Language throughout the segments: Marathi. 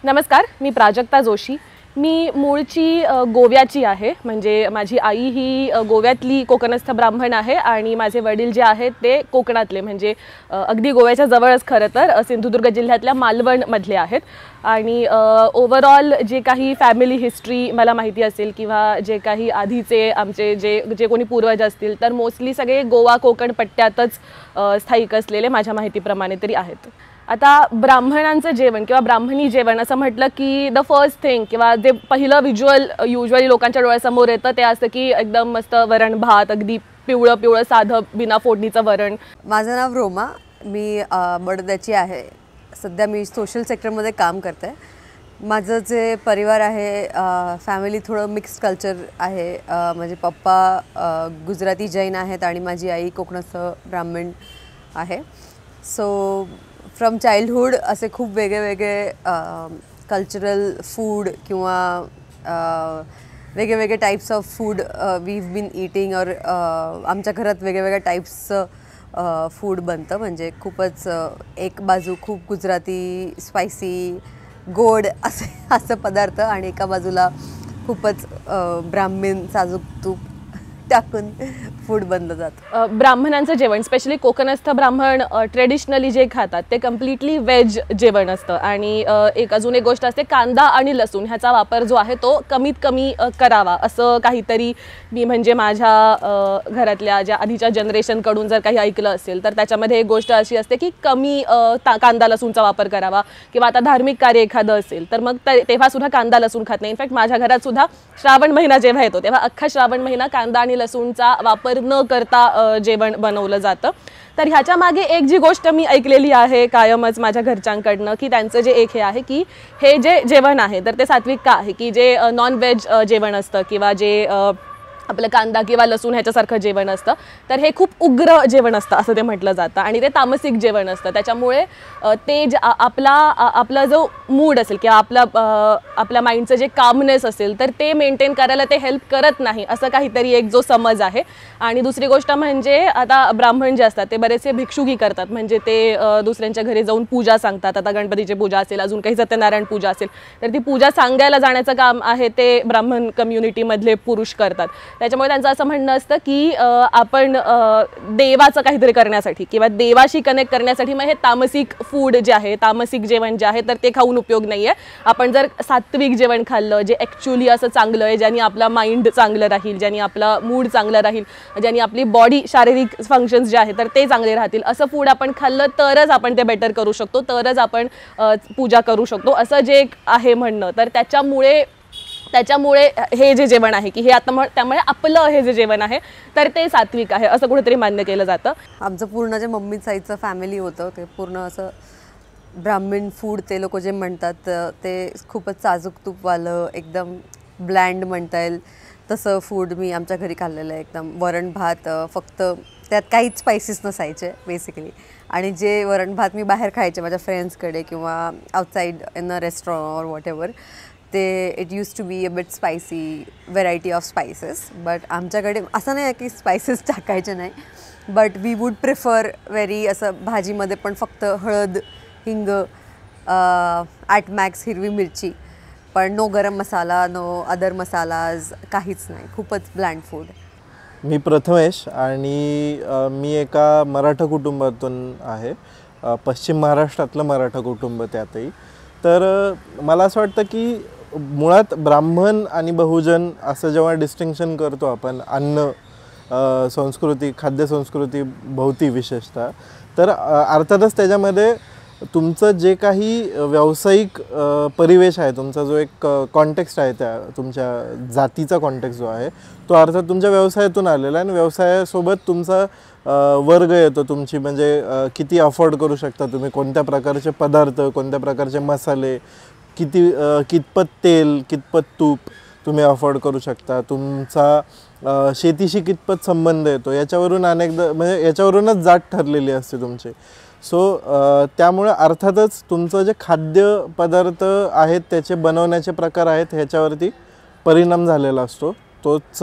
नमस्कार, मी प्राजक्ता जोशी। मी मूळची गोव्याची आहे, म्हणजे माझी आई ही गोव्यातली कोकणस्थ ब्राह्मण आहे आणि माझे वडील जे आहेत ते कोकणातले, म्हणजे अगदी गोव्याच्या जवळच खरं तर सिंधुदुर्ग जिल्ह्यातल्या मालवणमधले आहेत। आणि ओव्हरऑल जे काही फॅमिली हिस्ट्री मला माहिती असेल किंवा जे काही आधीचे आमचे जे जे कोणी पूर्वज असतील तर मोस्टली सगळे गोवा कोकण पट्ट्यातच स्थायिक असलेले माझ्या माहितीप्रमाणे तरी आहेत। आता ब्राह्मणांचं जेवण किंवा ब्राह्मणी जेवण असं म्हटलं की द फर्स्ट थिंग किंवा जे पहिलं व्हिज्युअल युजुअली लोकांच्या डोळ्यासमोर येतं ते असतं की एकदम मस्त वरण भात, अगदी पिवळं पिवळं साधं बिना फोडणीचं वरण। माझं नाव रोमा, मी बडोद्याची आहे। सध्या मी सोशल सेक्टरमध्ये काम करते। माझं जे परिवार आहे फॅमिली थोडं मिक्स्ड कल्चर आहे। माझे पप्पा गुजराती जैन आहेत आणि माझी आई कोकणस्थ ब्राह्मण आहे। सो फ्रॉम चाइल्डहुड असे खूप वेगळे कल्चरल फूड किंवा वेगळे types of food we have been eating और आमच्या घरात वेगवेगळ्या टाइप्सचं फूड बनतं। म्हणजे खूपच एक बाजू खूप गुजराती स्पायसी गोड असं पदार्थ आणि एका बाजूला खूपच ब्राह्मण साजूक तूप टाकून फूड बनलं जातं। ब्राह्मणांचं जेवण स्पेशली कोकणस्थ ब्राह्मण ट्रेडिशनली जे खातात ते कम्प्लिटली व्हेज जेवण असतं आणि अजून एक गोष्ट असते, कांदा आणि लसूण ह्याचा वापर जो आहे तो कमीत कमी करावा असं काहीतरी मी म्हणजे माझ्या घरातल्या ज्या आधीच्या जनरेशनकडून जर काही ऐकलं असेल तर त्याच्यामध्ये एक गोष्ट अशी असते की कमी कांदा लसूणचा वापर करावा किंवा आता धार्मिक कार्य एखादं असेल तर मग तेव्हा सुद्धा कांदा लसूण खात नाही। इनफॅक्ट माझ्या घरात सुद्धा श्रावण महिना जेव्हा येतो तेव्हा अख्खा श्रावण महिना कांदा आणि लसूणचा वापर न करता जेवण बनवलं जातं। तर ह्याच्या मागे एक जी गोष्ट मी ऐकलेली आहे कायमच माझ्या घरच्यांकडनं की त्यांचं जे एक हे आहे की हे जे जेवण आहे तर ते सात्विक का आहे की जे नॉन व्हेज जेवण असतं किंवा जे आपलं कांदा किंवा लसूण ह्याच्यासारखं जेवण असतं तर हे खूप उग्र जेवण असतं असं ते म्हटलं जातं आणि ते तामसिक जेवण असतं। त्याच्यामुळे ते आपला जो मूड असेल किंवा आपल्या माइंडचं जे कामनेस असेल तर ते मेंटेन करायला ते हेल्प करत नाही असं काहीतरी एक जो समज आहे। आणि दुसरी गोष्ट म्हणजे आता ब्राह्मण जे असतात ते बरेचसे भिक्षुकी करतात, म्हणजे ते दुसऱ्यांच्या घरी जाऊन पूजा सांगतात। आता गणपतीची पूजा असेल, अजून काही सत्यनारायण पूजा असेल तर ती पूजा सांगायला जाण्याचं काम आहे ते ब्राह्मण कम्युनिटीमधले पुरुष करतात। त्याच्यामुळे त्यांचं असं म्हणणं असतं की आपण देवाचं काहीतरी करण्यासाठी किंवा देवाशी कनेक्ट करण्यासाठी मग हे तामसिक फूड जे आहे, तामसिक जेवण जे आहे तर ते खाऊन उपयोग नाही आहे। आपण जर सात्विक जेवण खाल्लं जे ॲक्च्युली असं चांगलं आहे, ज्याने आपला माइंड चांगलं राहील, ज्याने आपला मूड चांगलं राहील, ज्याने आपली बॉडी शारीरिक फंक्शन्स जे आहे तर ते चांगले राहतील, असं फूड आपण खाल्लं तरच आपण ते बेटर करू शकतो, तरच आपण पूजा करू शकतो असं जे आहे म्हणणं। तर त्याच्यामुळे हे जे जेवण आहे की हे आता त्यामुळे आपलं हे जे जेवण आहे तर ते सात्विक आहे असं कुठेतरी मान्य केलं जातं। आमचं पूर्ण जे मम्मी साईडचं फॅमिली होतं ते पूर्ण असं ब्राह्मण फूड ते लोक जे म्हणतात ते खूपच साजूक तूपवालं एकदम ब्लँड म्हणता येईल तसं फूड मी आमच्या घरी खाल्लेलं आहे। एकदम वरण भात, फक्त त्यात काहीच स्पायसेस नसायचे बेसिकली। आणि जे वरण भात मी बाहेर खायचे माझ्या फ्रेंड्सकडे किंवा आउटसाइड इन अ रेस्टॉरंट और वॉट एव्हर, ते it used to be a bit spicy, variety of spices. But आमच्याकडे असं नाही आहे की स्पायसेस टाकायचे नाही, but we would prefer very असं भाजीमध्ये पण फक्त हळद, हिंग, ॲट मॅक्स हिरवी मिरची, पण नो गरम मसाला, नो अदर मसालाज, काहीच नाही, खूपच ब्लँड फूड। मी प्रथमेश आणि मी एका मराठा कुटुंबातून आहे, पश्चिम महाराष्ट्रातलं मराठा कुटुंब त्यातही। तर मला असं वाटतं की मुळात ब्राह्मण आणि बहुजन असं जेव्हा डिस्टिंक्शन करतो आपण अन्न संस्कृती, खाद्यसंस्कृती भोवती विशेषतः, तर अर्थातच त्याच्यामध्ये तुमचं जे काही व्यावसायिक परिवेश आहे, तुमचा जो एक कॉन्टेक्स्ट आहे, त्या तुमच्या जातीचा कॉन्टेक्स्ट जो आहे तो अर्थात तुमच्या व्यवसायातून आलेला आहे आणि व्यवसायासोबत तुमचा वर्ग येतो, तुमची म्हणजे किती अफोर्ड करू शकता तुम्ही, कोणत्या प्रकारचे पदार्थ, कोणत्या प्रकारचे मसाले, कितपत तेल, कितपत तूप तुम्ही अफोर्ड करू शकता, तुमचा शेतीशी कितपत संबंध येतो याच्यावरून अनेकदा म्हणजे याच्यावरूनच जात ठरलेली असते तुमची। सो त्यामुळे अर्थातच तुमचं जे खाद्यपदार्थ आहेत त्याचे बनवण्याचे प्रकार आहेत ह्याच्यावरती परिणाम झालेला असतो। तोच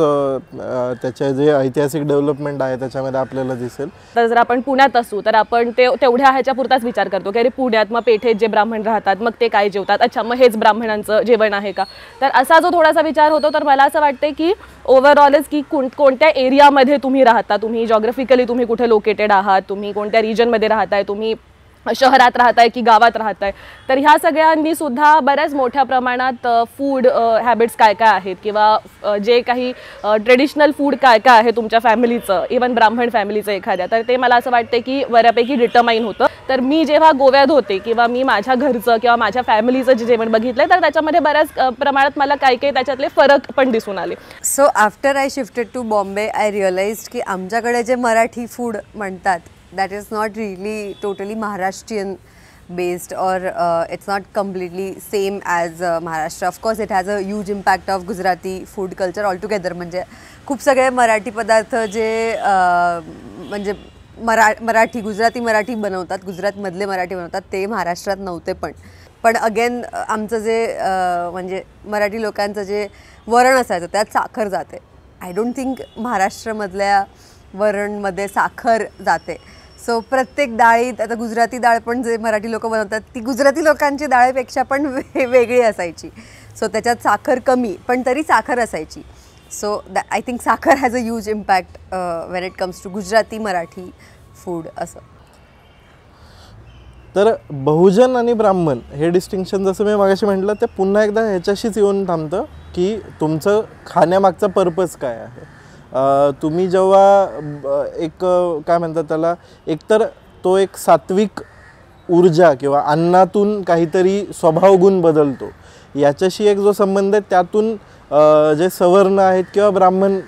त्याचे जे ऐतिहासिक डेव्हलपमेंट आहे त्याच्यामध्ये आपल्याला दिसेल. तर जर आपण पुण्यात असू तर आपण तेवढ्या ह्याच्या पुरताच विचार करतो की अरे पुण्यात मग पेठेत जे ब्राह्मण राहतात मग ते काय जेवतात, अच्छा मग हेच ब्राह्मणांचं जेवण आहे का. तर असा जो थोडासा विचार होतो. तर मला असं वाटतं की ओव्हरऑलच की कोणत्या एरियामध्ये तुम्ही राहता, तुम्ही जॉग्राफिकली तुम्ही कुठे लोकेटेड आहात, तुम्ही कोणत्या रिजनमध्ये राहताय, तुम्ही शहरात राहताय की गावात राहताय, तर ह्या सगळ्यांनी सुद्धा बऱ्याच मोठ्या प्रमाणात फूड हॅबिट्स काय काय आहेत किंवा जे काही ट्रेडिशनल फूड काय काय आहे तुमच्या फॅमिलीचं, इवन ब्राह्मण फॅमिलीचं एखाद्या, तर ते मला असं वाटतं की बऱ्यापैकी डिटरमाइन होतं. तर मी जेव्हा गोव्यात होते किंवा मी माझ्या घरचं किंवा माझ्या फॅमिलीचं जे जेवण बघितलं तर त्याच्यामध्ये बऱ्याच प्रमाणात मला काही काही त्याच्यातले फरक पण दिसून आले. So after I shifted to Bombay I realised की आमच्याकडे जे मराठी फूड म्हणतात that is not really totally Maharashtrian based or it's not completely same as Maharashtra. Of course it has a huge impact of Gujarati food culture altogether. म्हणजे खूप सगळे मराठी पदार्थ जे म्हणजे मराठी गुजराती मराठी बनवतात, गुजरातमधले मराठी बनवतात ते महाराष्ट्रात नव्हते. पण अगेन आमचं जे म्हणजे मराठी लोकांचं जे वरण असायचं त्यात साखर जाते. आय डोंट थिंक महाराष्ट्रामधल्या वरणमध्ये साखर जाते. सो प्रत्येक डाळीत आता गुजराती डाळ पण जे मराठी लोक बनवतात ती गुजराती लोकांची डाळीपेक्षा पण वेगळी असायची. सो त्याच्यात साखर कमी पण तरी साखर असायची. सो आय थिंक साखर has a huge impact when it comes to Gujarati Marathi food. असं तर बहुजन आणि ब्राह्मण हे डिस्टिंक्शन जसं मी मागाशी म्हटलं ते पुन्हा एकदा ह्याच्याशीच येऊन थांबतं की तुमचं खाण्यामागचा पर्पज काय आहे. तुम्ही जेव्हा एक काय म्हणतात त्याला, एकतर तो एक सात्विक ऊर्जा किंवा अन्नातून काहीतरी स्वभावगुण बदलतो याच्याशी एक जो संबंध आहे, त्यातून जे सवर्ण आहेत किंवा ब्राह्मण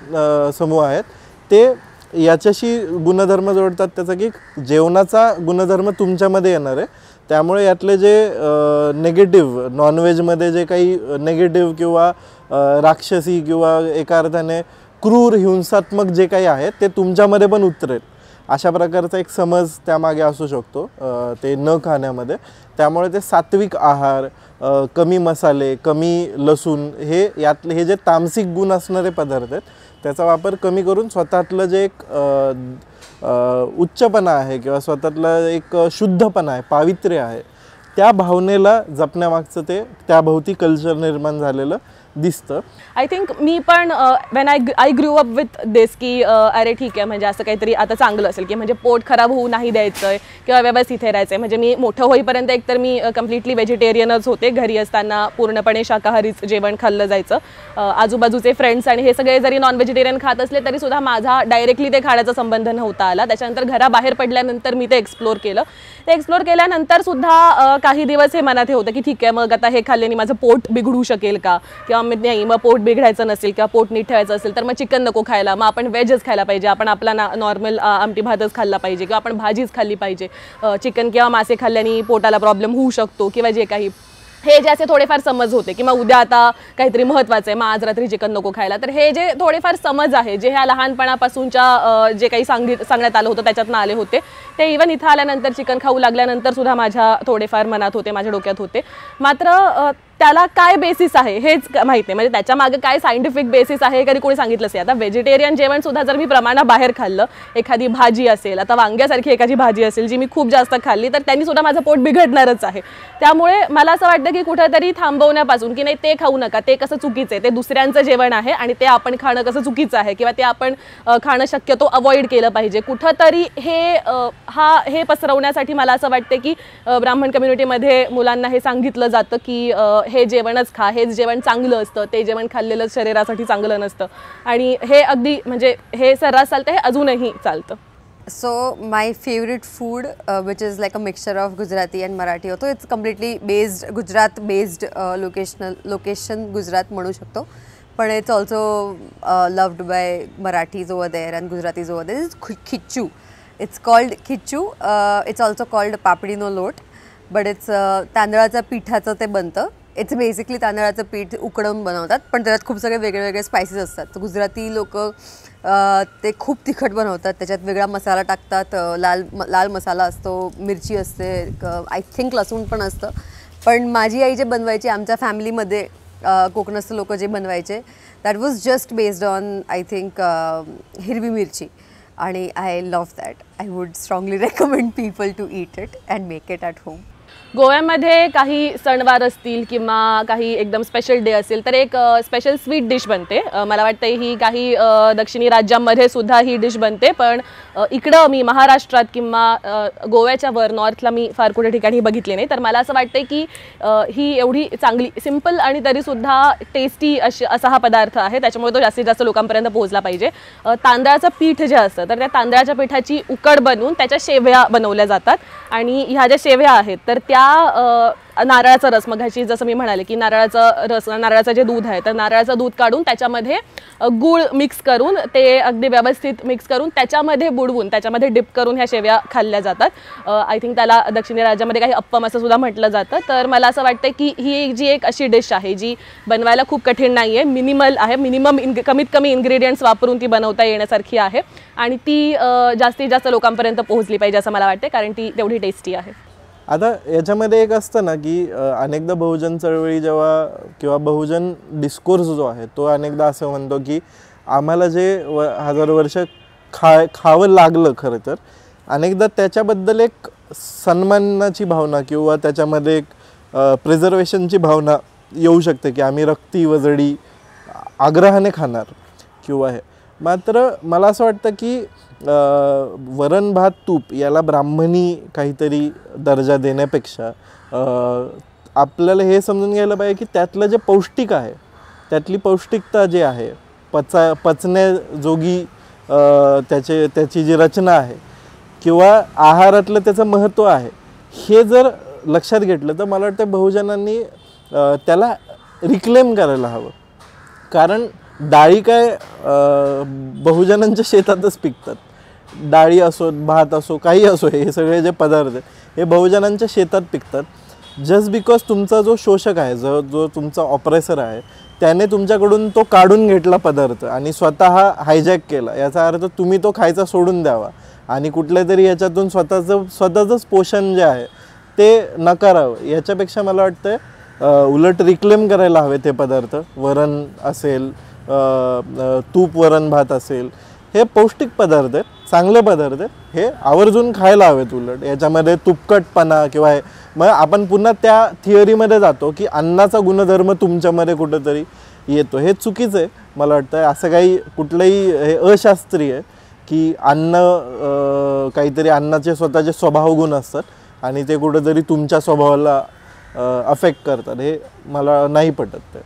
समूह आहेत ते याच्याशी गुणधर्म जोडतात. त्याचा की जेवणाचा गुणधर्म तुमच्यामध्ये येणार आहे. त्यामुळे यातले जे नेगेटिव्ह नॉनव्हेजमध्ये जे काही नेगेटिव्ह किंवा राक्षसी किंवा एका अर्थाने क्रूर हिंसात्मक जे काही आहे ते तुमच्यामध्ये पण उतरेल अशा प्रकारचा एक समज त्यामागे असू शकतो ते न खाण्यामध्ये. त्यामुळे ते सात्विक आहार, कमी मसाले, कमी लसूण हे यातले हे जे तामसिक गुण असणारे पदार्थ आहेत त्याचा वापर कमी करून स्वतःतलं जे एक उच्चपणा आहे किंवा स्वतःतलं एक शुद्धपणा आहे, पावित्र्य आहे, त्या भावनेला जपण्यामागचं ते त्याभोवती कल्चर निर्माण झालेलं दिसतं. आय थिंक मी पण when I grew up with this की अरे ठीक आहे म्हणजे असं काहीतरी आता चांगलं असेल की म्हणजे पोट खराब होऊ नाही द्यायचं आहे किंवा व्यवस्थित राहायचं आहे. म्हणजे मी मोठं होईपर्यंत एकतर मी कम्प्लिटली व्हेजिटेरियनच होते. घरी असताना पूर्णपणे शाकाहारीच जेवण खाल्लं जायचं. आजूबाजूचे फ्रेंड्स आणि हे सगळे जरी नॉन व्हेजिटेरियन खात असले तरी सुद्धा माझा डायरेक्टली ते खाण्याचा संबंध नव्हता आला. त्याच्यानंतर घराबाहेर पडल्यानंतर मी ते एक्सप्लोर केलं. ते एक्सप्लोर केल्यानंतर सुद्धा काही दिवस हे मनात हे होतं की ठीक आहे मग आता हे खाल्ल्याने माझं पोट बिघडू शकेल का, किंवा नाही मग पोट बिघडायचं नसेल किंवा पोट नीट ठेवायचं असेल तर मग चिकन नको खायला, मग आपण व्हेजच खायला पाहिजे, आपण आपला नॉर्मल आमटी भातच खाल्ला पाहिजे किंवा आपण भाजीच खाल्ली पाहिजे. चिकन किंवा मासे खाल्ल्याने पोटाला प्रॉब्लेम होऊ शकतो किंवा जे काही हे जे असे थोडेफार समज होते की मग उद्या आता काहीतरी महत्त्वाचं आहे मग आज रात्री चिकन नको खायला. तर हे जे थोडेफार समज आहे जे ह्या लहानपणापासूनच्या जे काही सांगण्यात आलं होतं त्याच्यातनं आले होते ते इवन इथं आल्यानंतर चिकन खाऊ लागल्यानंतर सुद्धा माझ्या थोडेफार मनात होते, माझ्या डोक्यात होते. मात्र त्याला काय बेसिस आहे हेच माहीत नाही. म्हणजे त्याच्या मागे काय सायंटिफिक बेसिस आहे कधी कोणी सांगितलंच नाही. आता व्हेजिटेरियन जेवण सुद्धा जर मी प्रमाणाबाहेर खाल्लं, एखादी भाजी असेल, आता वांग्यासारखी एखादी भाजी असेल जी मी खूप जास्त खाल्ली तर त्यांनी सुद्धा माझं पोट बिघडणारच आहे. त्यामुळे मला असं वाटतं की कुठेतरी थांबवण्यापासून की नाही ते खाऊ नका, ते कसं चुकीचं आहे, ते दुसऱ्यांचं जेवण आहे आणि ते आपण खाणं कसं चुकीचं आहे किंवा ते आपण खाणं शक्यतो अवॉइड केलं पाहिजे. कुठंतरी हे पसरवण्यासाठी मला असं वाटतं की ब्राह्मण कम्युनिटीमध्ये मुलांना हे सांगितलं जातं की हे जेवणच खा, हेच जेवण चांगलं असतं, ते जेवण खाल्लेलं शरीरासाठी चांगलं नसतं. आणि हे अगदी म्हणजे हे सर्रास चालतं, हे अजूनही चालतं. So my favorite food which is like a mixture of Gujarati and Marathi होतो. It's completely based Gujarat based location Gujarat म्हणू शकतो. पण it's also loved by Marathis over there and Gujaratis over there. It's khichu. It's called khichu. It's also called papdi no lot. But it's तांदळाच्या पिठाचं ते बनतं. इट्स बेसिकली तांदळाचं पीठ उकडवून बनवतात पण त्याच्यात खूप सगळे वेगळे वेगळे स्पायसेस असतात. तर गुजराती लोक ते खूप तिखट बनवतात, त्याच्यात वेगळा मसाला टाकतात, लाल मसाला असतो, मिरची असते, आय थिंक लसूण पण असतं. पण माझी आई जे बनवायची आमच्या फॅमिलीमध्ये कोकणस्थ लोक जे बनवायचे that was just based on I think हिरवी मिरची आणि I love that. I would strongly recommend people to eat it and make it at home. गोव्यामध्ये काही सणवार असतील किंवा काही एकदम स्पेशल डे असेल तर एक स्पेशल स्वीट डिश बनते. मला वाटतं ही काही दक्षिणी राज्यांमध्ये सुद्धा ही डिश बनते, पण इकडं मी महाराष्ट्रात किंवा गोव्याच्या वर नॉर्थला मी फार कुठे ठिकाणी बघितले नाही. तर मला असं वाटतं की ही एवढी चांगली सिम्पल आणि तरीसुद्धा टेस्टी असा हा पदार्थ आहे, त्याच्यामुळे तो जास्तीत जास्त लोकांपर्यंत पोहोचला पाहिजे. तांदळाचं पीठ जे असतं तर त्या तांदळाच्या पिठाची उकड बनवून त्याच्या शेवया बनवल्या जातात आणि ह्या ज्या शेवया आहेत तर त्या नारळाचा रस, मगाशी जसं मी म्हणाले की नारळाचं जे दूध आहे तर नारळाचं दूध काढून त्याच्यामध्ये गूळ मिक्स करून ते अगदी व्यवस्थित मिक्स करून त्याच्यामध्ये बुडवून त्याच्यामध्ये डिप करून ह्या शेवया खाल्ल्या जातात. आय थिंक त्याला दक्षिणी राज्यामध्ये काही अप्पम असं सुद्धा म्हटलं जातं. तर मला असं वाटतं की ही जी एक अशी डिश आहे जी बनवायला खूप कठीण नाही आहे, मिनिमल आहे, कमीत कमी इन्ग्रेडियंट्स वापरून ती बनवता येण्यासारखी आहे आणि ती जास्तीत जास्त लोकांपर्यंत पोहोचली पाहिजे असं मला वाटते, कारण ती तेवढी टेस्टी आहे. आता याच्यामध्ये एक असतं ना की अनेकदा बहुजन चळवळी जेव्हा किंवा बहुजन डिस्कोर्स जो आहे तो अनेकदा असं म्हणतो की आम्हाला जे हजारो वर्ष खावं लागलं, खरं तर अनेकदा त्याच्याबद्दल एक सन्मानाची भावना किंवा त्याच्यामध्ये एक प्रिझर्वेशनची भावना येऊ शकते की आम्ही रक्ती वजडी आग्रहाने खाणार किंवा हे. मात्र मला असं वाटतं की वरण भात तूप याला ब्राह्मणी काहीतरी दर्जा देण्यापेक्षा आपल्याला हे समजून घ्यायला पाहिजे की त्यातलं जे पौष्टिक आहे त्यातली पौष्टिकता जी आहे पचण्याजोगी त्याची जी रचना आहे किंवा आहारातलं त्याचं महत्त्व आहे हे जर लक्षात घेतलं तर मला वाटतं बहुजनांनी त्याला रिक्लेम करायला हवं. कारण डाळी काय बहुजनांच्या शेतातच पिकतात. डाळी असो, भात असो, काही असो, हे सगळे जे पदार्थ आहेत हे बहुजनांच्या शेतात पिकतात. जस्ट बिकॉज तुमचा जो शोषक आहे, जो तुमचा ऑपरेसर आहे त्याने तुमच्याकडून तो काढून घेतला पदार्थ आणि स्वतः हायजॅक केला, याचा अर्थ तुम्ही तो खायचा सोडून द्यावा आणि कुठल्या तरी याच्यातून स्वतःचंच पोषण जे आहे ते नकारावं. याच्यापेक्षा मला वाटतं उलट रिक्लेम करायला हवे ते पदार्थ. वरण असेल, तूप वरण भात असेल, हे पौष्टिक पदार्थ आहेत, चांगले पदार्थ आहेत, हे आवर्जून खायला हवेत. उलट याच्यामध्ये तुपकटपणा किंवा हे मग आपण पुन्हा त्या थिअरीमध्ये जातो की अन्नाचा गुणधर्म तुमच्यामध्ये कुठंतरी येतो. हे चुकीचं आहे मला वाटतं. असं काही कुठलंही हे अशास्त्रीय आहे की काहीतरी अन्नाचे स्वतःचे स्वभाव गुण असतात आणि ते कुठंतरी तुमच्या स्वभावाला अफेक्ट करतात. हे मला नाही पटत.